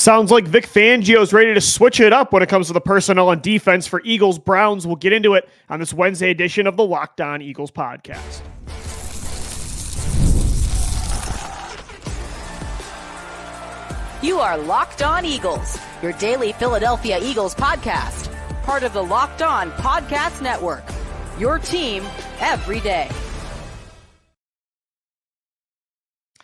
Sounds like Vic Fangio is ready to switch it up when it comes to the personnel on defense for Eagles Browns. We'll get into it on this Wednesday edition of the Locked On Eagles podcast. You are Locked On Eagles, your daily Philadelphia Eagles podcast, part of the Locked On Podcast Network, your team every day.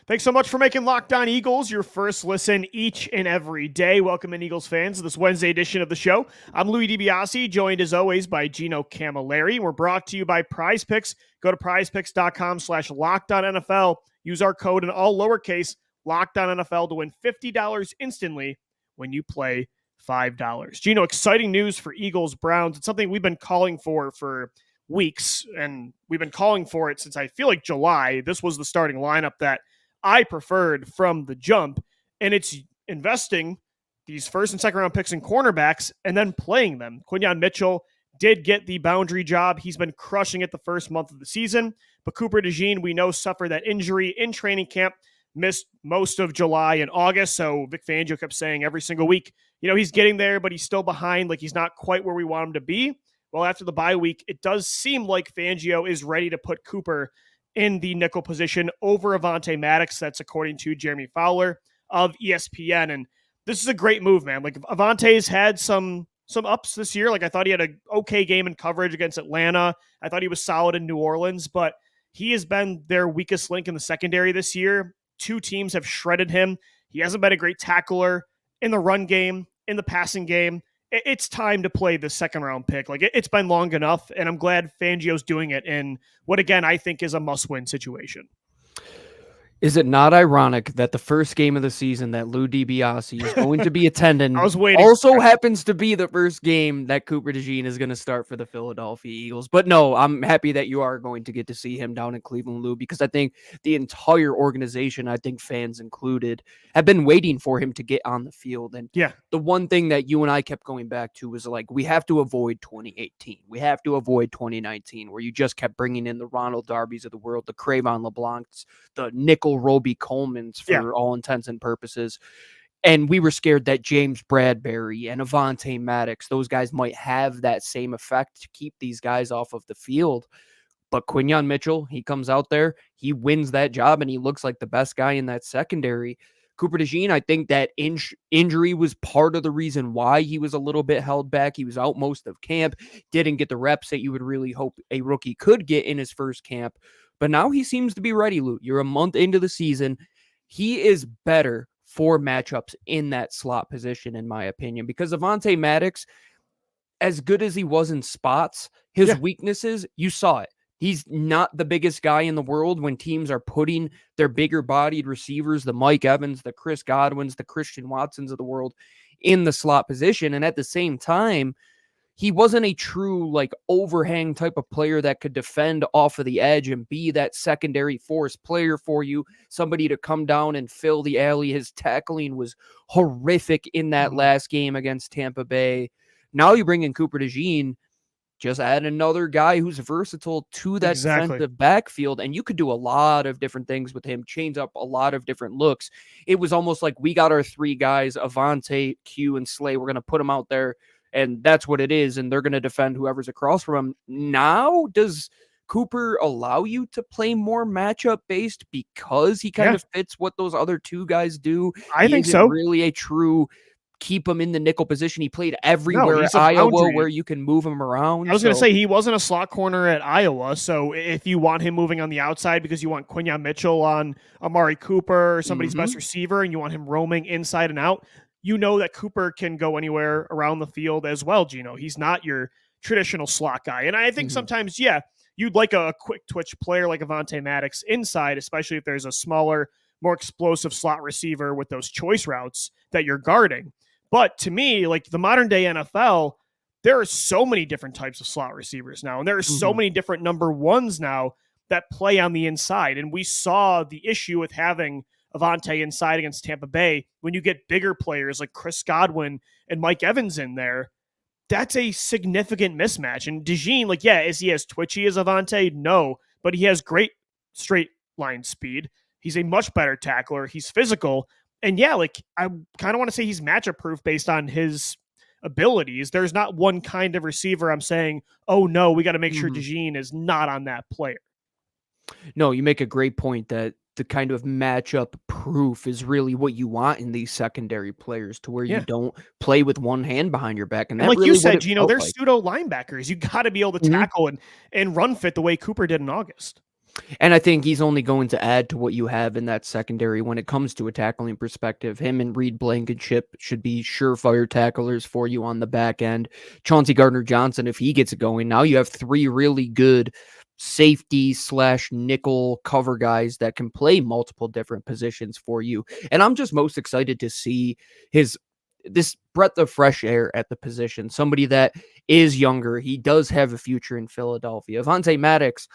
Thanks so much for making Locked On Eagles your first listen each and every day. Welcome in, Eagles fans, to this Wednesday edition of the show. I'm Louis DiBiase, joined as always by Gino Camilleri. We're brought to you by Prize Picks. Go to prizepicks.com/LockedOnNFL. Use our code in all lowercase, LockedOnNFL, to win $50 instantly when you play $5. Gino, exciting news for Eagles Browns. It's something we've been calling for weeks, and we've been calling for it since I feel like July. This was the starting lineup that I preferred from the jump, and it's investing these first and second round picks in cornerbacks and then playing them. Quinyon Mitchell did get the boundary job. He's been crushing it the first month of the season, but Cooper DeJean, we know, suffered that injury in training camp, missed most of July and August. So Vic Fangio kept saying every single week, he's getting there, but he's still behind. Like, he's not quite where we want him to be. Well, after the bye week, it does seem like Fangio is ready to put Cooper in the nickel position over Avonte Maddox. That's according to Jeremy Fowler of ESPN. And this is a great move, man. Like, Avonte's had some ups this year. Like, I thought he had an okay game in coverage against Atlanta. I thought he was solid in New Orleans, but he has been their weakest link in the secondary this year. Two teams have shredded him. He hasn't been a great tackler in the run game, in the passing game. It's time to play the second round pick. Like, it's been long enough, and I'm glad Fangio's doing it in what, again, I think is a must-win situation. Is it not ironic that the first game of the season that Lou DiBiase is going to be attending also happens to be the first game that Cooper DeJean is going to start for the Philadelphia Eagles? But no, I'm happy that you are going to get to see him down in Cleveland, Lou, because I think the entire organization, I think fans included, have been waiting for him to get on the field. And yeah, the one thing that you and I kept going back to was, like, we have to avoid 2018. We have to avoid 2019, where you just kept bringing in the Ronald Darbys of the world, the Cravon LeBlancs, the Nickel Roby Colemans for all intents and purposes. And we were scared that James Bradbury and Avonte Maddox, those guys might have that same effect to keep these guys off of the field. But Quinyon Mitchell, he comes out there, he wins that job, and he looks like the best guy in that secondary. Cooper DeJean, I think that injury was part of the reason why he was a little bit held back. He was out most of camp, didn't get the reps that you would really hope a rookie could get in his first camp. But now he seems to be ready, Lou. You're a month into the season. He is better for matchups in that slot position, in my opinion, because Avonte Maddox, as good as he was in spots, his weaknesses, you saw it. He's not the biggest guy in the world when teams are putting their bigger bodied receivers, the Mike Evans, the Chris Godwins, the Christian Watsons of the world, in the slot position. And at the same time, he wasn't a true, like, overhang type of player that could defend off of the edge and be that secondary force player for you, somebody to come down and fill the alley. His tackling was horrific in that last game against Tampa Bay. Now you bring in Cooper DeJean, just add another guy who's versatile to that defensive backfield, and you could do a lot of different things with him, change up a lot of different looks. It was almost like we got our three guys, Avonte, Q, and Slay. We're going to put them out there, and that's what it is, and they're going to defend whoever's across from him. Now, does Cooper allow you to play more matchup-based because he kind of fits what those other two guys do? I think so. Really a true keep him in the nickel position. He played everywhere at Iowa where you can move him around. I was going to say, he wasn't a slot corner at Iowa, so if you want him moving on the outside because you want Quinyon Mitchell on Amari Cooper or somebody's best receiver and you want him roaming inside and out, you know that Cooper can go anywhere around the field as well, Gino. He's not your traditional slot guy. And I think sometimes, you'd like a quick twitch player like Avonte Maddox inside, especially if there's a smaller, more explosive slot receiver with those choice routes that you're guarding. But to me, like, the modern day NFL, there are so many different types of slot receivers now, and there are so many different number ones now that play on the inside. And we saw the issue with having Avonte inside against Tampa Bay. When you get bigger players like Chris Godwin and Mike Evans in there, that's a significant mismatch. And DeJean, like, is he as twitchy as Avonte? No, but he has great straight line speed. He's a much better tackler. He's physical. And yeah, like I kind of want to say he's matchup proof based on his abilities. There's not one kind of receiver I'm saying, oh no, we got to make sure DeJean is not on that player. No, you make a great point that the kind of matchup proof is really what you want in these secondary players, to where you don't play with one hand behind your back. And that like really you said, they're like. pseudo linebackers. You got to be able to tackle and run fit the way Cooper did in August. And I think he's only going to add to what you have in that secondary when it comes to a tackling perspective. Him and Reed Blankenship should be surefire tacklers for you on the back end. Chauncey Gardner-Johnson, if he gets it going, now you have three really good safety / nickel cover guys that can play multiple different positions for you. And I'm just most excited to see this breath of fresh air at the position. Somebody that is younger. He does have a future in Philadelphia. Avonte Maddox,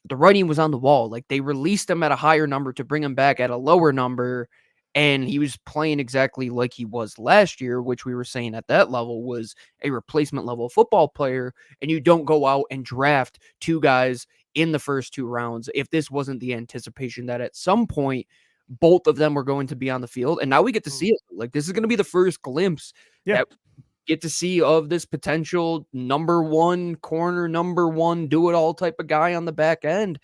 the writing was on the wall. Like, they released him at a higher number to bring him back at a lower number, and he was playing exactly like he was last year, which we were saying at that level was a replacement level football player. And you don't go out and draft two guys in the first 2 rounds if this wasn't the anticipation that at some point both of them were going to be on the field. And now we get to see it. Like, this is going to be the first glimpse that get to see of this potential number 1 corner, number 1 do-it-all type of guy on the back end.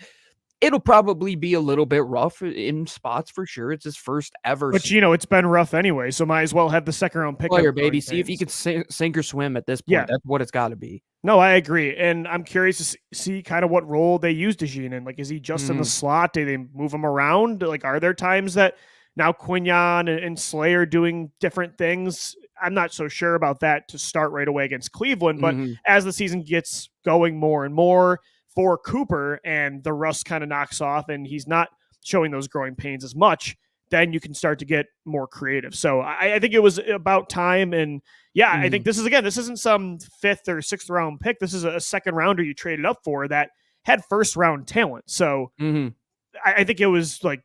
It'll probably be a little bit rough in spots for sure. It's his first ever. But, it's been rough anyway, so might as well have the second-round pick. Player, baby. See if he can sink or swim at this point. Yeah. That's what it's got to be. No, I agree. And I'm curious to see kind of what role they use DeJean in. Like, is he just in the slot? Do they move him around? Like, are there times that now Quinyon and Slay are doing different things? I'm not so sure about that to start right away against Cleveland, but as the season gets going more and more for Cooper and the rust kind of knocks off and he's not showing those growing pains as much, then you can start to get more creative. So I think it was about time. And I think this isn't some 5th or 6th round pick. This is a second rounder you traded up for that had first round talent. So I think it was like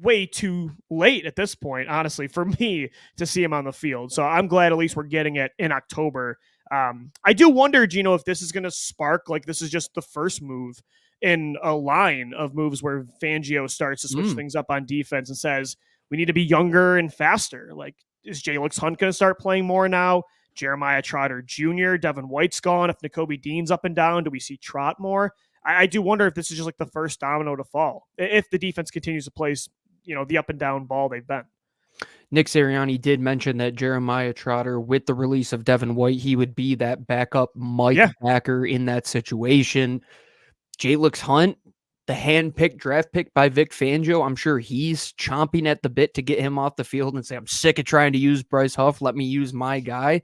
way too late at this point, honestly, for me to see him on the field. So I'm glad at least we're getting it in October. I do wonder, Gino, if this is going to spark, like this is just the first move in a line of moves where Fangio starts to switch things up on defense and says, we need to be younger and faster. Like, is Jalyx Hunt going to start playing more now? Jeremiah Trotter Jr., Devin White's gone. If Nakobe Dean's up and down, do we see Trot more? I do wonder if this is just like the first domino to fall, if the defense continues to place, the up and down ball they've been. Nick Sirianni did mention that Jeremiah Trotter, with the release of Devin White, he would be that backup Mike backer in that situation. Jalyx Hunt, the hand-picked draft pick by Vic Fangio, I'm sure he's chomping at the bit to get him off the field and say, I'm sick of trying to use Bryce Huff. Let me use my guy.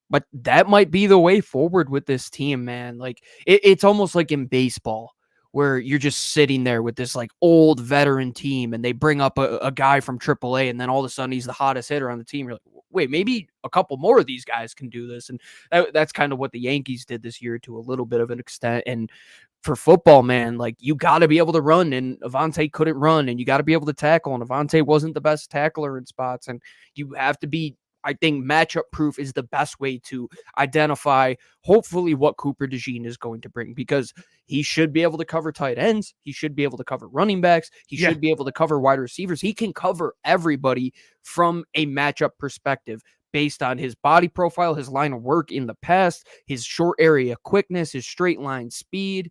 But that might be the way forward with this team, man. Like, it's almost like in baseball, where you're just sitting there with this like old veteran team and they bring up a guy from AAA and then all of a sudden he's the hottest hitter on the team. You're like, wait, maybe a couple more of these guys can do this. And that's kind of what the Yankees did this year to a little bit of an extent. And for football, man, like, you got to be able to run, and Avonte couldn't run, and you got to be able to tackle, and Avonte wasn't the best tackler in spots. And you have to be, I think matchup proof is the best way to identify hopefully what Cooper DeJean is going to bring, because he should be able to cover tight ends. He should be able to cover running backs. He should be able to cover wide receivers. He can cover everybody from a matchup perspective based on his body profile, his line of work in the past, his short area quickness, his straight line speed.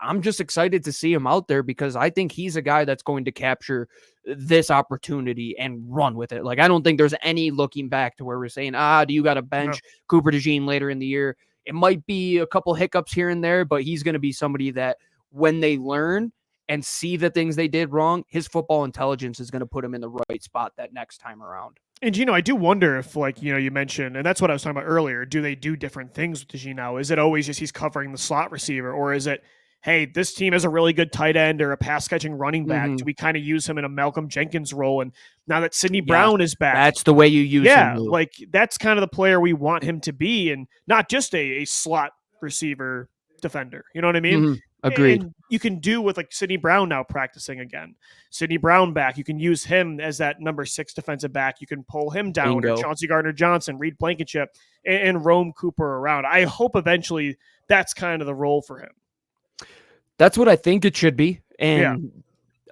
I'm just excited to see him out there because I think he's a guy that's going to capture this opportunity and run with it. Like, I don't think there's any looking back to where we're saying, do you got to bench Cooper DeJean later in the year? It might be a couple hiccups here and there, but he's going to be somebody that when they learn and see the things they did wrong, his football intelligence is going to put him in the right spot that next time around. And, I do wonder if, like, you mentioned, and that's what I was talking about earlier, do they do different things with DeJean now? Is it always just he's covering the slot receiver, or is it, hey, this team has a really good tight end or a pass-catching running back? Do we kind of use him in a Malcolm Jenkins role? And now that Sidney Brown is back, that's the way you use him. Yeah, like, that's kind of the player we want him to be, and not just a slot receiver defender. You know what I mean? Agreed. And you can do with, like, Sidney Brown now practicing again. Sidney Brown back. You can use him as that number 6 defensive back. You can pull him down. Or Chauncey Gardner-Johnson, Reed Blankenship, and roam Cooper around. I hope eventually that's kind of the role for him. That's what I think it should be. And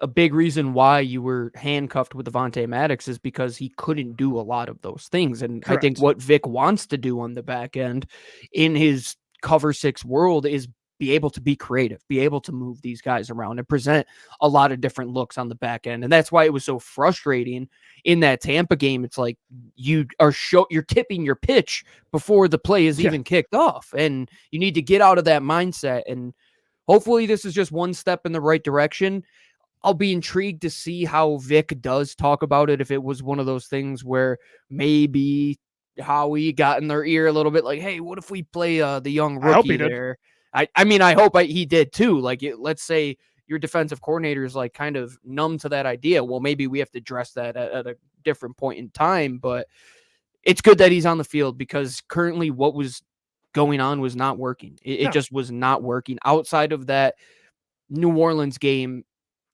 a big reason why you were handcuffed with Avonte Maddox is because he couldn't do a lot of those things. And I think Correct. what Vic wants to do on the back end in his cover 6 world is be able to be creative, be able to move these guys around and present a lot of different looks on the back end. And that's why it was so frustrating in that Tampa game. It's like you're tipping your pitch before the play is even kicked off, and you need to get out of that mindset. And hopefully this is just one step in the right direction. I'll be intrigued to see how Vic does talk about it. If it was one of those things where maybe Howie got in their ear a little bit, like, hey, what if we play the young rookie there? I mean, I hope he did too. Like, let's say your defensive coordinator is like kind of numb to that idea. Well, maybe we have to address that at a different point in time, but it's good that he's on the field, because currently what was going on was not working. It just was not working. Outside of that New Orleans game,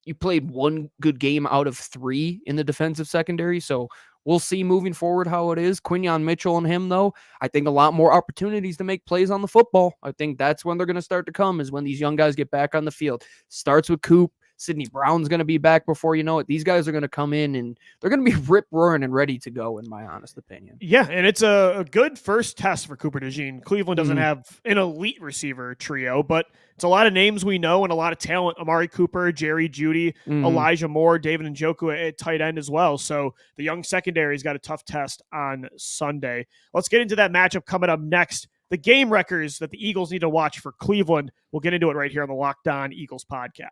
you played one good game out of 3 in the defensive secondary. So we'll see moving forward how it is. Quinyon Mitchell and him, though, I think a lot more opportunities to make plays on the football. I think that's when they're going to start to come, is when these young guys get back on the field. Starts with Coop. Sidney Brown's going to be back before you know it. These guys are going to come in and they're going to be rip-roaring and ready to go, in my honest opinion. Yeah, and it's a good first test for Cooper DeJean. Cleveland doesn't have an elite receiver trio, but it's a lot of names we know and a lot of talent. Amari Cooper, Jerry Jeudy, Elijah Moore, David Njoku at tight end as well. So the young secondary's got a tough test on Sunday. Let's get into that matchup coming up next. The game wreckers that the Eagles need to watch for Cleveland. We'll get into it right here on the Locked On Eagles podcast.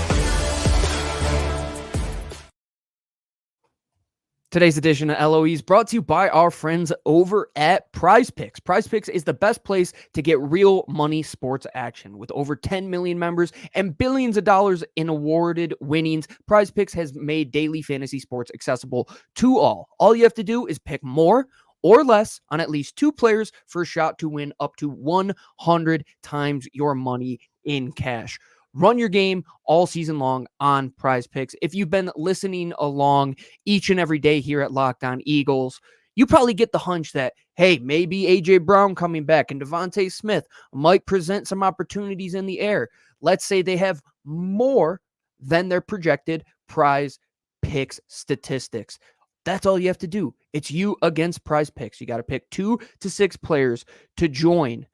Today's edition of LOE is brought to you by our friends over at Prize Picks. Prize Picks is the best place to get real money sports action. With over 10 million members and billions of dollars in awarded winnings, Prize Picks has made daily fantasy sports accessible to all. All you have to do is pick more or less on at least 2 players for a shot to win up to 100 times your money in cash. Run your game all season long on Prize Picks. If you've been listening along each and every day here at Locked On Eagles, you probably get the hunch that, hey, maybe A.J. Brown coming back and Devontae Smith might present some opportunities in the air. Let's say they have more than their projected Prize Picks statistics. That's all you have to do. It's you against Prize Picks. You got to pick 2 to 6 players to join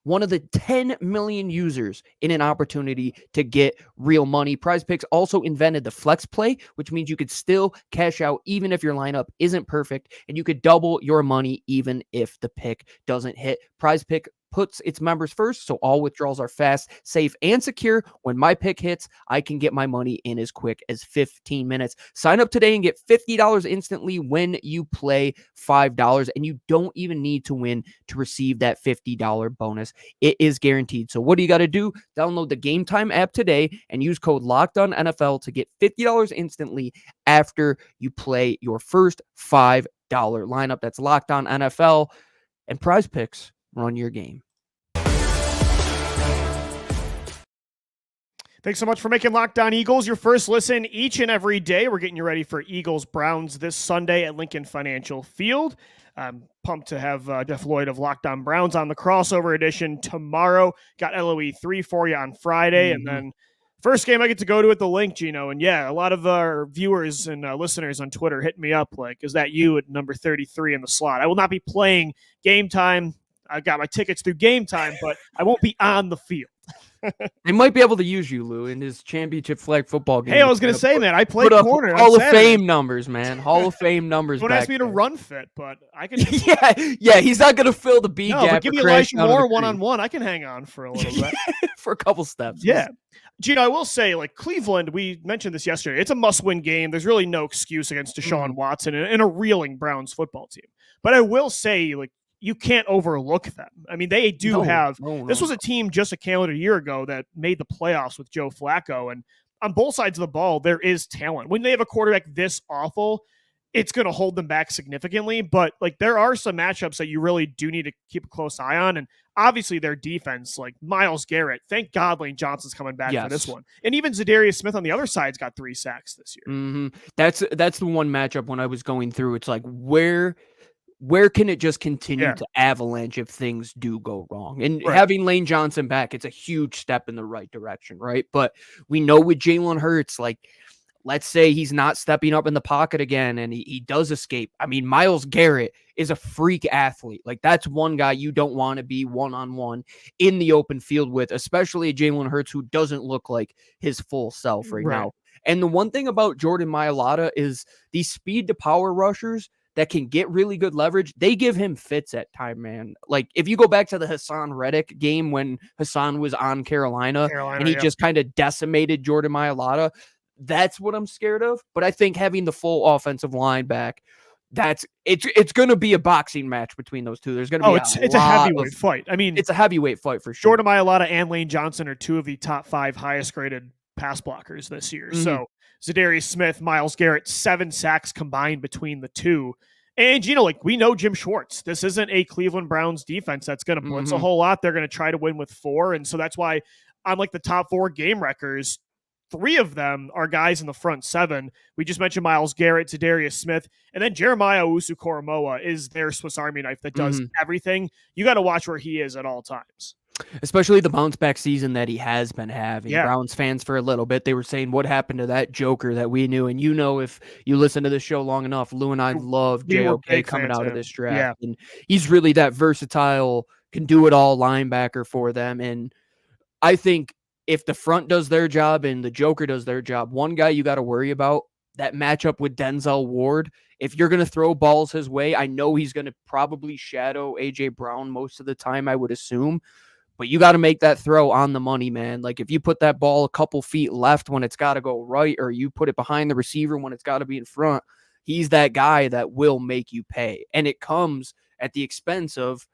one of the 10 million users in an opportunity to get real money. Prize Picks also invented the flex play, which means you could still cash out even if your lineup isn't perfect, and you could double your money even if the pick doesn't hit. Prize Pick puts its members first, so all withdrawals are fast, safe, and secure. When my pick hits, I can get my money in as quick as 15 minutes. Sign up today and get $50 instantly when you play $5, and you don't even need to win to receive that $50 bonus. It is guaranteed. So what do you got to do? Download the Game Time app today and use code LOCKEDONNFL to get $50 instantly after you play your first $5 lineup. That's Locked On NFL, and Prize Picks. Run your game. Thanks so much for making Locked On Eagles your first listen each and every day. We're getting you ready for Eagles-Browns this Sunday at Lincoln Financial Field. I'm pumped to have Jeff Lloyd of Locked On Browns on the crossover edition tomorrow. Got LOE 3 for you on Friday, and then first game I get to go to at the Link, Gino. And yeah, a lot of our viewers and listeners on Twitter hit me up like, is that you at number 33 in the slot? I will not be playing Game Time. I got my tickets through Game Time, but I won't be on the field. They might be able to use you, Lou, in his championship flag football game. Hey, I was going to say, man, I play corner. Hall of Fame numbers, man. Hall of Fame numbers. Don't ask me to run fit, but I can. yeah, he's not going to fill the B gap. But give me Elijah Moore one-on-one. I can hang on for a little bit. For a couple steps. Yeah. Gino, I will say, like Cleveland, we mentioned this yesterday. It's a must-win game. There's really no excuse against Deshaun Watson and a reeling Browns football team. But I will say, like, you can't overlook them. I mean, they do have. This was a team just a calendar year ago that made the playoffs with Joe Flacco, and on both sides of the ball, there is talent. When they have a quarterback this awful, it's going to hold them back significantly. But like, there are some matchups that you really do need to keep a close eye on, and obviously their defense, like Myles Garrett. Thank God Lane Johnson's coming back for this one, and even Za'Darius Smith on the other side's got 3 sacks this year. That's the one matchup when I was going through. It's like where can it just continue to avalanche if things do go wrong? And having Lane Johnson back, it's a huge step in the right direction, right? But we know with Jalen Hurts, like, let's say he's not stepping up in the pocket again and he does escape. I mean, Myles Garrett is a freak athlete. Like, that's one guy you don't want to be one-on-one in the open field with, especially Jalen Hurts, who doesn't look like his full self right now. And the one thing about Jordan Mailata is these speed to power rushers that can get really good leverage, they give him fits at time, man. Like, if you go back to the Hassan Reddick game when Hassan was on Carolina and he just kind of decimated Jordan Mailata, that's what I'm scared of. But I think having the full offensive line back, it's going to be a boxing match between those two. There's going to be it's a heavyweight fight. I mean, it's a heavyweight fight for sure. Jordan Mailata and Lane Johnson are two of the top 5 highest graded pass blockers this year. So Za'Darius Smith, Myles Garrett, 7 sacks combined between the two. And, like, we know Jim Schwartz. This isn't a Cleveland Browns defense that's going to blitz a whole lot. They're going to try to win with 4. And so that's why on, like, the top 4 game wreckers, 3 of them are guys in the front 7. We just mentioned Myles Garrett, Darius Smith, and then Jeremiah Owusu-Koramoah is their Swiss Army knife that does everything. You got to watch where he is at all times. Especially the bounce back season that he has been having. Yeah. Browns fans for a little bit, they were saying, what happened to that Joker that we knew? And if you listen to this show long enough, Lou and I love JOK coming out of this draft. Yeah. And he's really that versatile, can do it all linebacker for them. And I think if the front does their job and the Joker does their job, one guy you got to worry about, that matchup with Denzel Ward. If you're going to throw balls his way, I know he's going to probably shadow A.J. Brown most of the time, I would assume. But you got to make that throw on the money, man. Like, if you put that ball a couple feet left when it's got to go right, or you put it behind the receiver when it's got to be in front, he's that guy that will make you pay. And it comes at the expense of,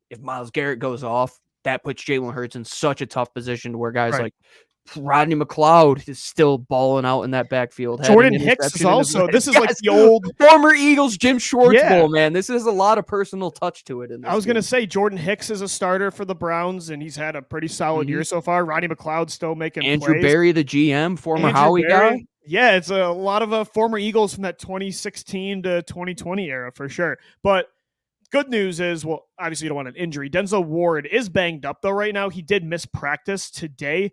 if Myles Garrett goes off, that puts Jalen Hurts in such a tough position to where guys like Rodney McLeod is still balling out in that backfield. Jordan Hicks is also, this is like the old former Eagles Jim Schwartz Bowl, man. This is a lot of personal touch to it. I was going to say Jordan Hicks is a starter for the Browns, and he's had a pretty solid year so far. Rodney McLeod still making Andrew plays. Berry, the GM, former Howie guy. Yeah, it's a lot of former Eagles from that 2016 to 2020 era for sure. But good news is, well, obviously you don't want an injury. Denzel Ward is banged up though right now. He did miss practice today.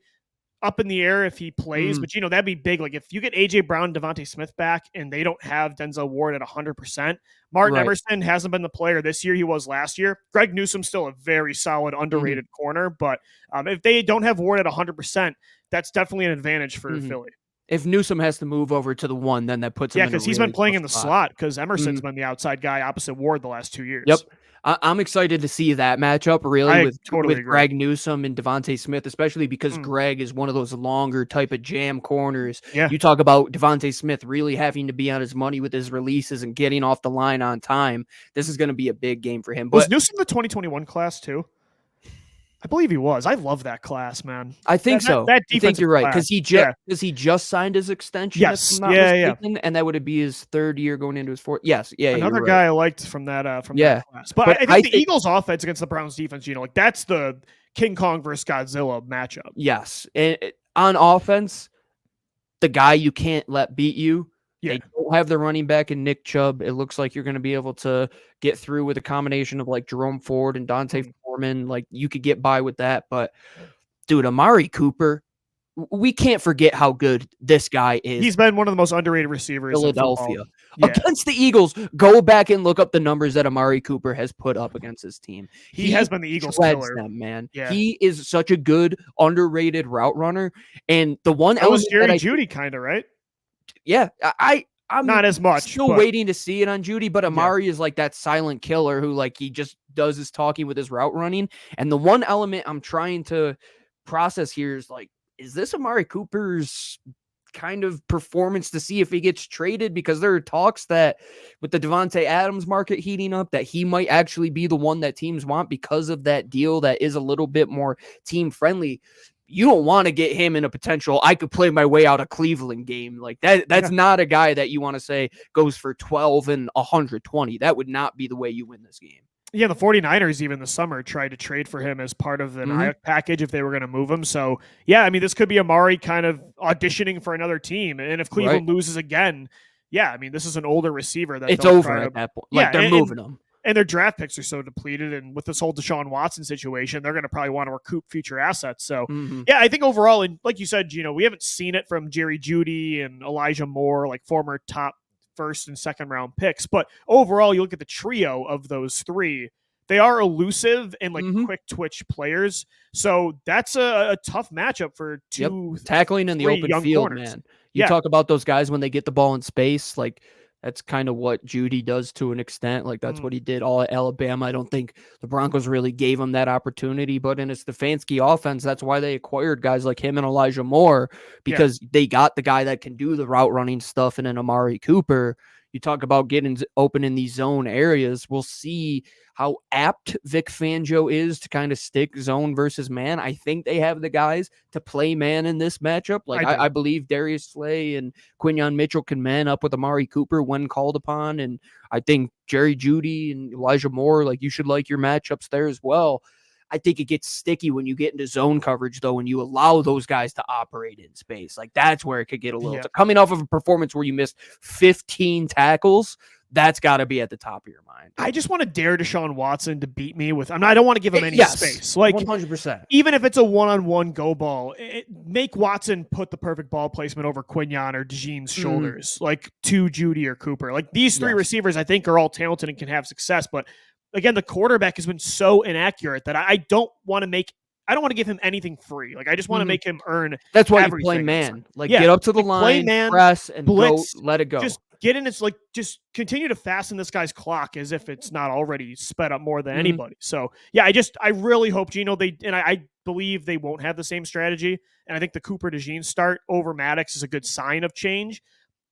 Up in the air if he plays, but that'd be big. Like, if you get A.J. Brown, Devontae Smith back, and they don't have Denzel Ward at 100%, Martin Emerson hasn't been the player this year he was last year. Greg Newsome's still a very solid, underrated corner, but if they don't have Ward at 100%, that's definitely an advantage for Philly. If Newsome has to move over to the 1, then that puts him in a because he's really been playing in the spot. slot because Emerson's been the outside guy opposite Ward the last 2 years. Yep. I'm excited to see that matchup really with agree. Greg Newsome and Devontae Smith, especially because Greg is one of those longer type of jam corners. Yeah. You talk about Devontae Smith really having to be on his money with his releases and getting off the line on time. This is going to be a big game for him. Was Newsome the 2021 class too? I believe he was. I love that class, man. I think so. That I think you're right because he just signed his extension. Yes, and that would be his 3rd year going into his 4th. Yes, Another guy I liked from that that class. But I think the Eagles' offense against the Browns' defense, like that's the King Kong versus Godzilla matchup. Yes, and on offense, the guy you can't let beat you. Yeah. They don't have the running back in Nick Chubb. It looks like you're going to be able to get through with a combination of like Jerome Ford and Dante Foreman. Like, you could get by with that. But, dude, Amari Cooper, we can't forget how good this guy is. He's been one of the most underrated receivers Philadelphia. Against the Eagles, go back and look up the numbers that Amari Cooper has put up against his team. He has been the Eagles killer. Them, man. Yeah. He is such a good, underrated route runner. And the one that was Jerry Jeudy kind of, right? Yeah, I'm not as much. Still waiting to see it on Jeudy, but Amari is like that silent killer who like he just does his talking with his route running. And the one element I'm trying to process here is like, is this Amari Cooper's kind of performance to see if he gets traded? Because there are talks that with the Devontae Adams market heating up, that he might actually be the one that teams want because of that deal that is a little bit more team friendly. You don't want to get him in a potential, I could play my way out of Cleveland game. Like that's not a guy that you want to say goes for 12 and 120. That would not be the way you win this game. Yeah, the 49ers even this summer tried to trade for him as part of the package if they were going to move him. So, yeah, I mean, this could be Amari kind of auditioning for another team. And if Cleveland loses again, yeah, I mean, this is an older receiver. It's over at that point. Like, they're moving him. And their draft picks are so depleted. And with this whole Deshaun Watson situation, they're going to probably want to recoup future assets. So, yeah, I think overall, and like you said, Gino, we haven't seen it from Jerry Jeudy and Elijah Moore, like former top first and second round picks. But overall, you look at the trio of those three, they are elusive and like quick twitch players. So that's a tough matchup for two tackling in the open field, corners. Man. You talk about those guys when they get the ball in space, like that's kind of what Jeudy does to an extent. Like that's what he did all at Alabama. I don't think the Broncos really gave him that opportunity, but in a Stefanski offense, that's why they acquired guys like him and Elijah Moore, because they got the guy that can do the route running stuff in an Amari Cooper. You talk about getting open in these zone areas. We'll see how apt Vic Fangio is to kind of stick zone versus man. I think they have the guys to play man in this matchup. Like I believe Darius Slay and Quinyon Mitchell can man up with Amari Cooper when called upon. And I think Jerry Jeudy and Elijah Moore, like you should like your matchups there as well. I think it gets sticky when you get into zone coverage, though, and you allow those guys to operate in space. Like that's where it could get a little coming off of a performance where you missed 15 tackles. That's got to be at the top of your mind. I just want to dare Deshaun Watson to beat me with. I don't want to give him any space. Like 100%. Even if it's a one-on-one go ball, make Watson put the perfect ball placement over Quinyon or DeJean's shoulders, like to Jeudy or Cooper. Like these three receivers, I think, are all talented and can have success, but again, the quarterback has been so inaccurate that I don't want to give him anything free. Like I just want to make him earn. That's why you play man. Like get up to the line, play man, press, and blitz, go, let it go. Just get in. It's like just continue to fasten this guy's clock as if it's not already sped up more than anybody. So yeah, I really hope Gino I believe they won't have the same strategy. And I think the Cooper DeJean start over Maddox is a good sign of change.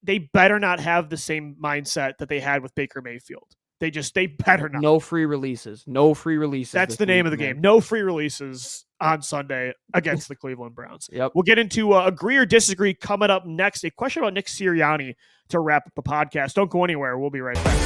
They better not have the same mindset that they had with Baker Mayfield. They better not. No free releases. That's the name of the game. No free releases on Sunday against the Cleveland Browns. Yep. We'll get into agree or disagree coming up next. A question about Nick Sirianni to wrap up the podcast. Don't go anywhere. We'll be right back.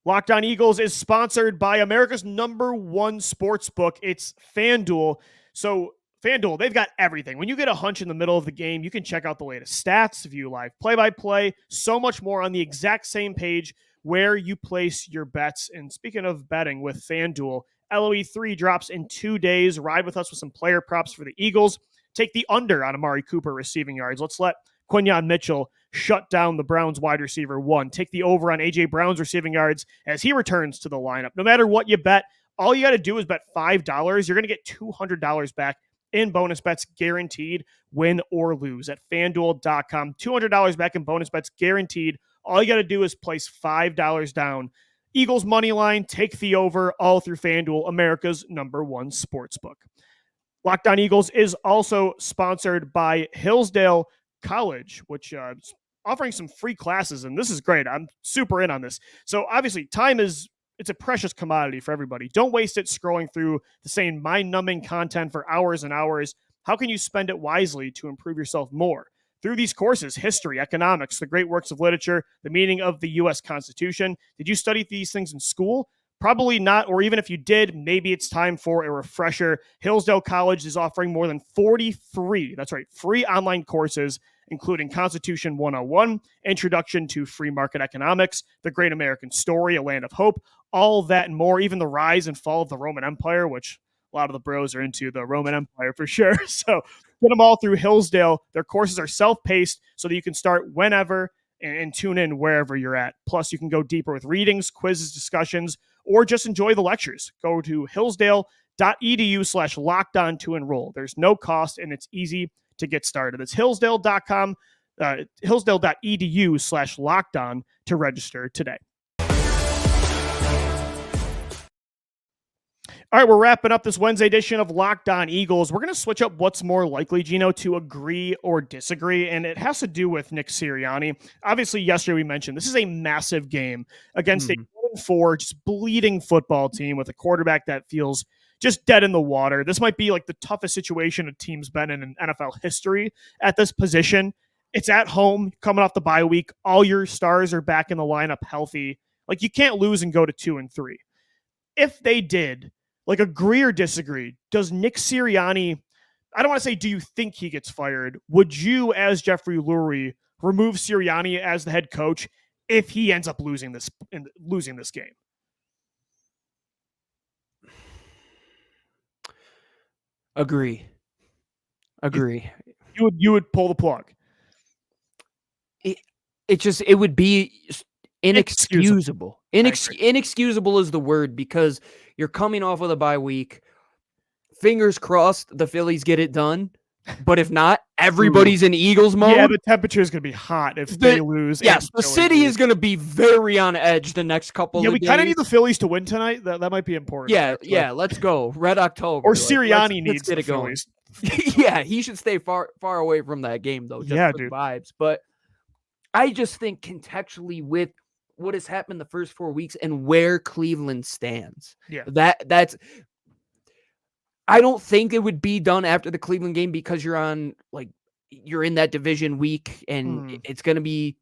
Locked On Eagles is sponsored by America's #1 sports book. It's FanDuel. So FanDuel, they've got everything. When you get a hunch in the middle of the game, you can check out the latest stats, view live play-by-play, so much more on the exact same page where you place your bets. And speaking of betting with FanDuel, LOE 3 drops in 2 days. Ride with us with some player props for the Eagles. Take the under on Amari Cooper receiving yards. Let's let Quinyon Mitchell shut down the Browns wide receiver 1. Take the over on A.J. Brown's receiving yards as he returns to the lineup. No matter what you bet, all you got to do is bet $5. You're going to get $200 back in bonus bets guaranteed, win or lose at FanDuel.com. $200 back in bonus bets guaranteed. All you got to do is place $5 down. Eagles money line, take the over, all through FanDuel, America's #1 sportsbook. Locked On Eagles is also sponsored by Hillsdale College, which is offering some free classes, and this is great. I'm super in on this. So obviously, it's a precious commodity for everybody. Don't waste it scrolling through the same mind-numbing content for hours and hours. How can you spend it wisely to improve yourself more? Through these courses, history, economics, the great works of literature, the meaning of the U.S. Constitution. Did you study these things in school? Probably not, or even if you did, maybe it's time for a refresher. Hillsdale College is offering more than 40 free online courses, including Constitution 101, Introduction to Free Market Economics, The Great American Story, A Land of Hope, all that and more, even the rise and fall of the Roman Empire, which a lot of the bros are into the Roman Empire for sure. So get them all through Hillsdale. Their courses are self-paced so that you can start whenever and tune in wherever you're at. Plus, you can go deeper with readings, quizzes, discussions, or just enjoy the lectures. Go to hillsdale.edu/lockedon to enroll. There's no cost, and it's easy to get started. It's hillsdale.com, hillsdale.edu/lockedon to register today. All right, we're wrapping up this Wednesday edition of Locked On Eagles. We're going to switch up what's more likely, Gino, to agree or disagree, and it has to do with Nick Sirianni. Obviously, yesterday we mentioned this is a massive game against a 4 just bleeding football team with a quarterback that feels just dead in the water. This might be like the toughest situation a team's been in NFL history at this position. It's at home, coming off the bye week. All your stars are back in the lineup healthy. Like, you can't lose and go to 2-3. If they did, like, agree or disagree, does Nick Sirianni, I don't want to say, do you think he gets fired? Would you, as Jeffrey Lurie, remove Sirianni as the head coach if he ends up losing this game. Agree. You would pull the plug. It would be inexcusable. Inexcusable is the word, because you're coming off of a bye week. Fingers crossed the Phillies get it done. But if not, everybody's in Eagles mode. Yeah, the temperature is going to be hot if they lose. Yes, the city is going to be very on edge the next couple of days. Yeah, we kind of need the Phillies to win tonight. That might be important. Yeah, let's go. Red October. Or Sirianni needs get the it going. Phillies. Yeah, he should stay far away from that game, though, just for the vibes. But I just think contextually with what has happened the first 4 weeks and where Cleveland stands, that's – I don't think it would be done after the Cleveland game, because you're in that division week and it's going to be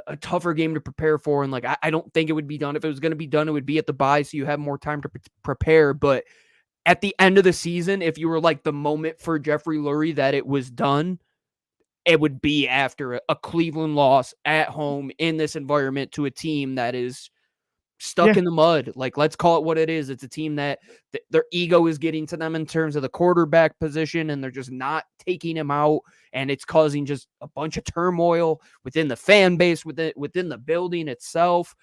a tougher game to prepare for. And I don't think it would be done. If it was going to be done, it would be at the bye, so you have more time to prepare. But at the end of the season, if you were the moment for Jeffrey Lurie that it was done, it would be after a Cleveland loss at home in this environment to a team that is stuck in the mud. Let's call it what it is. It's a team that their ego is getting to them in terms of the quarterback position, and they're just not taking him out. And it's causing just a bunch of turmoil within the fan base, within the building itself.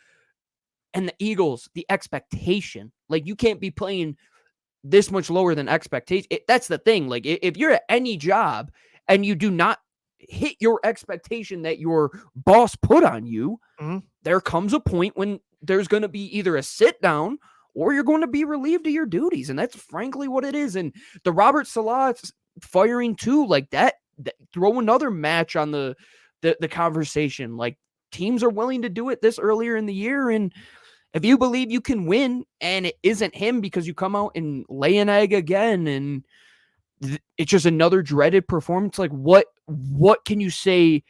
And the Eagles, the expectation, you can't be playing this much lower than expectation. That's the thing. If you're at any job and you do not hit your expectation that your boss put on you, there comes a point when there's going to be either a sit down or you're going to be relieved of your duties. And that's frankly what it is. And the Robert Salah firing too, that throw another match on the conversation. Teams are willing to do it this earlier in the year. And if you believe you can win and it isn't him because you come out and lay an egg again, and it's just another dreaded performance, what can you say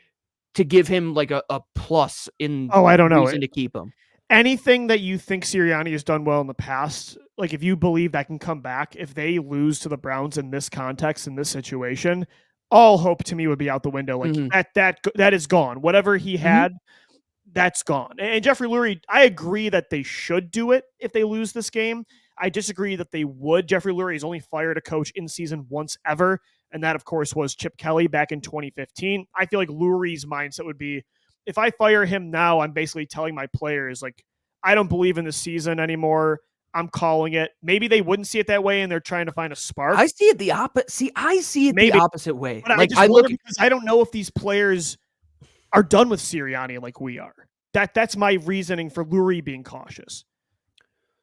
to give him a plus in I don't know reason to keep him? Anything that you think Sirianni has done well in the past, if you believe that can come back, if they lose to the Browns in this context, in this situation, all hope to me would be out the window. That is gone. Whatever he had, that's gone. And Jeffrey Lurie, I agree that they should do it if they lose this game. I disagree that they would. Jeffrey Lurie has only fired a coach in season once ever, and that, of course, was Chip Kelly back in 2015. I feel like Lurie's mindset would be, if I fire him now, I'm basically telling my players, I don't believe in this season anymore. I'm calling it. Maybe they wouldn't see it that way, and they're trying to find a spark. I see it the opposite. See, I see it the opposite way. But I look because I don't know if these players are done with Sirianni like we are. That's my reasoning for Lurie being cautious.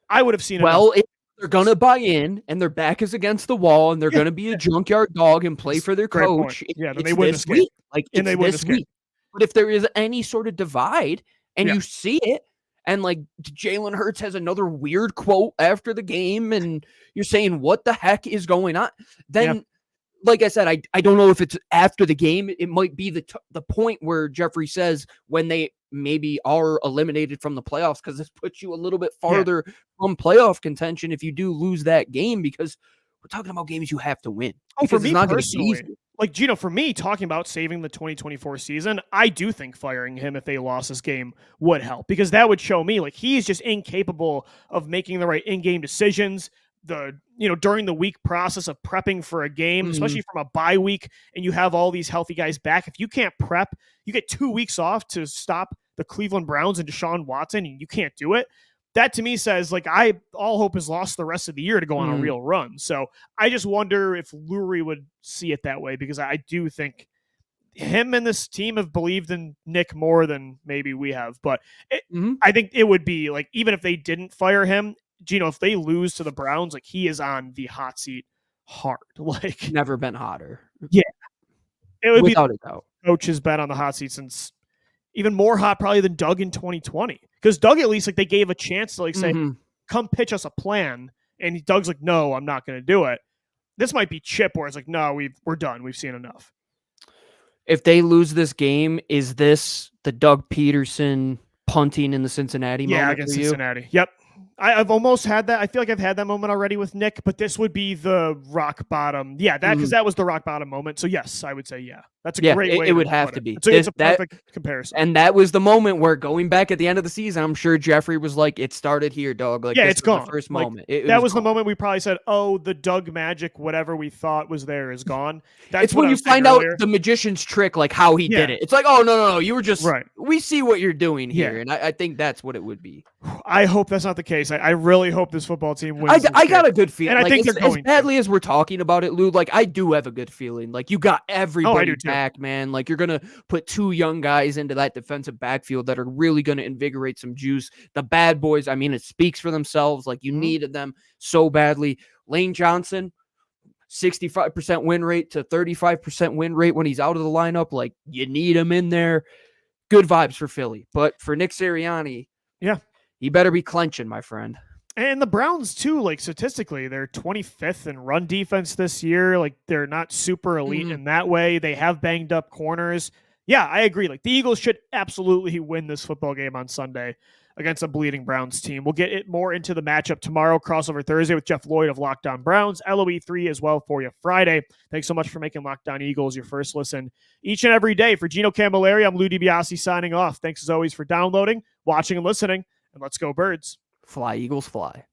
I would have seen it. Well, if they're going to buy in and their back is against the wall and they're going to be a junkyard dog and play for their coach, then it's they win this week. They win this week. But if there is any sort of divide and you see it, and Jalen Hurts has another weird quote after the game and you're saying, what the heck is going on? Then, like I said, I don't know if it's after the game. It might be the point where Jeffrey says when they maybe are eliminated from the playoffs, because this puts you a little bit farther from playoff contention if you do lose that game, because we're talking about games you have to win. For me personally, Gino, for me, talking about saving the 2024 season, I do think firing him if they lost this game would help, because that would show me he's just incapable of making the right in-game decisions. During the week process of prepping for a game, especially from a bye week, and you have all these healthy guys back. If you can't prep, you get 2 weeks off to stop the Cleveland Browns and Deshaun Watson, and you can't do it. That to me says all hope is lost the rest of the year to go on a real run. So I just wonder if Lurie would see it that way, because I do think him and this team have believed in Nick more than maybe we have. But I think it would be even if they didn't fire him, Gino, if they lose to the Browns, he is on the hot seat hard. Never been hotter. Yeah. It would without a doubt. Coach has been on the hot seat since even more hot probably than Doug in 2020. Because Doug, at least they gave a chance to say, come pitch us a plan. And Doug's like, no, I'm not going to do it. This might be Chip where it's no, we're done. We've seen enough. If they lose this game, is this the Doug Peterson punting in the Cincinnati moment against for you? Cincinnati. Yep. I've almost had that. I feel like I've had that moment already with Nick, but this would be the rock bottom. Yeah, because that was the rock bottom moment. So yes, I would say yeah. That's a great way. It would have to be. It's a perfect comparison. And that was the moment where going back at the end of the season, I'm sure Jeffrey was like, "It started here, dog." Like, yeah, this it's gone. The first like, moment. That was the moment we probably said, "Oh, the Doug magic, whatever we thought was there, is gone." That's it's when you find out the magician's trick, like how he did it. It's like, oh no, you were just right. We see what you're doing here, and I think that's what it would be. I hope that's not the case. I really hope this football team wins. I got a good feeling, and I think as badly as we're talking about it, Lou. Like, I do have a good feeling. Like, you got everybody back, man. Like, you're gonna put 2 young guys into that defensive backfield that are really gonna invigorate some juice. The bad boys, I mean, it speaks for themselves. Like, you needed them so badly. Lane Johnson, 65% win rate to 35% win rate when he's out of the lineup. Like, you need him in there. Good vibes for Philly, but for Nick Sirianni, he better be clenching, my friend. And the Browns too, like statistically, they're 25th in run defense this year. Like, they're not super elite in that way. They have banged up corners. Yeah, I agree. Like, the Eagles should absolutely win this football game on Sunday against a bleeding Browns team. We'll get it more into the matchup tomorrow, crossover Thursday with Jeff Lloyd of Locked On Browns, LOE3 as well for you Friday. Thanks so much for making Locked On Eagles your first listen each and every day. For Gino Camilleri, I'm Lou DiBiase signing off. Thanks as always for downloading, watching, and listening, and let's go Birds. Fly, Eagles, fly.